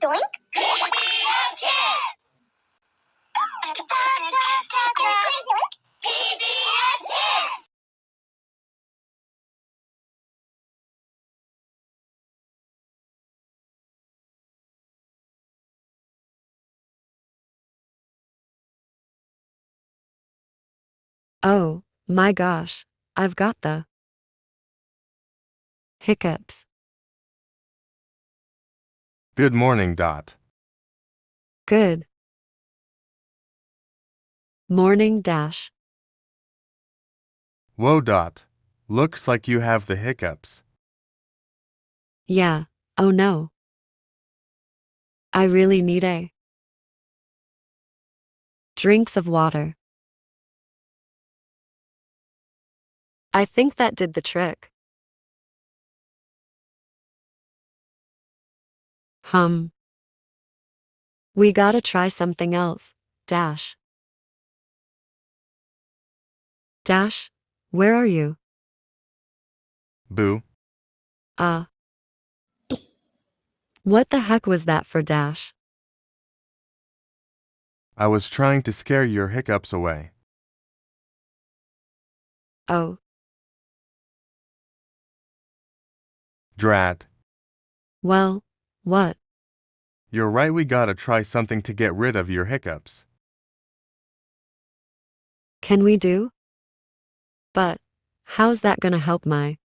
Doink. PBS Kids. PBS Kids. Oh, my gosh, I've got the hiccups. Good morning, Dot. Good morning, Dash. Whoa, Dot. Looks like you have the hiccups. Yeah, oh no. I really need a drinks of water. I think that did the trick. We gotta try something else, Dash. Dash, where are you? Boo. What the heck was that for, Dash? I was trying to scare your hiccups away. Oh, Drat. well, what? You're right, we gotta try something to get rid of your hiccups. Can we do? But, how's that gonna help my?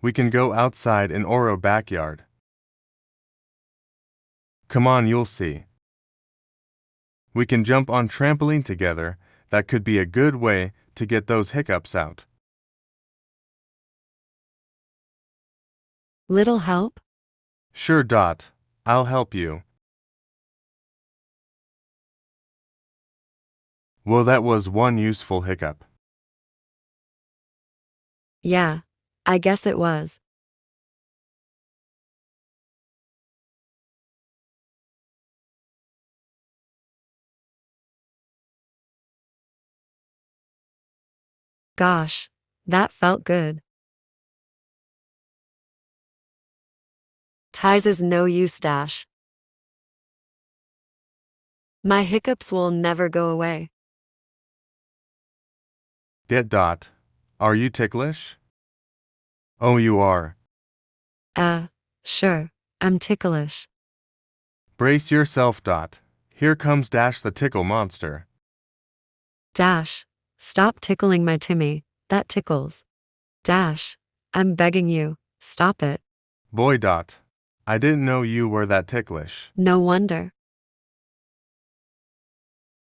We can go outside in Oro backyard. Come on, you'll see. We can jump on trampoline together. That could be a good way to get those hiccups out. Little help? Sure, Dot. I'll help you. Well, that was one useful hiccup. Yeah, I guess it was. Gosh, that felt good. Ties is no use, Dash. My hiccups will never go away. Dot. Are you ticklish? Oh, you are. Sure, I'm ticklish. Brace yourself, Dot. Here comes Dash the tickle monster. Dash, stop tickling my Timmy, that tickles. Dash, I'm begging you, stop it. Boy, Dot. I didn't know you were that ticklish. No wonder.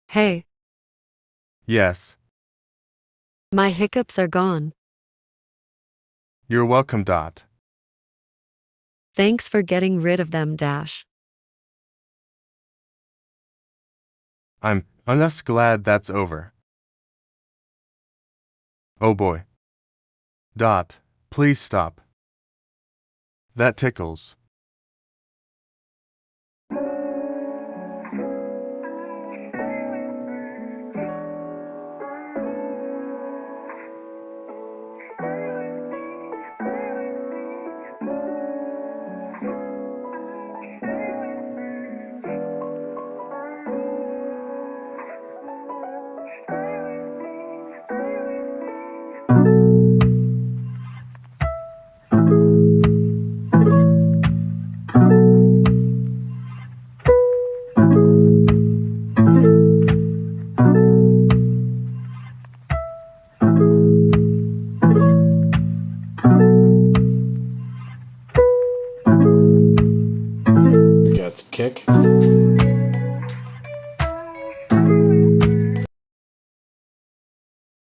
Hey, Yes. my hiccups are gone. You're welcome, Dot. Thanks for getting rid of them, Dash. I'm just glad that's over. Oh boy. Dot, please stop. That tickles. Got the kick.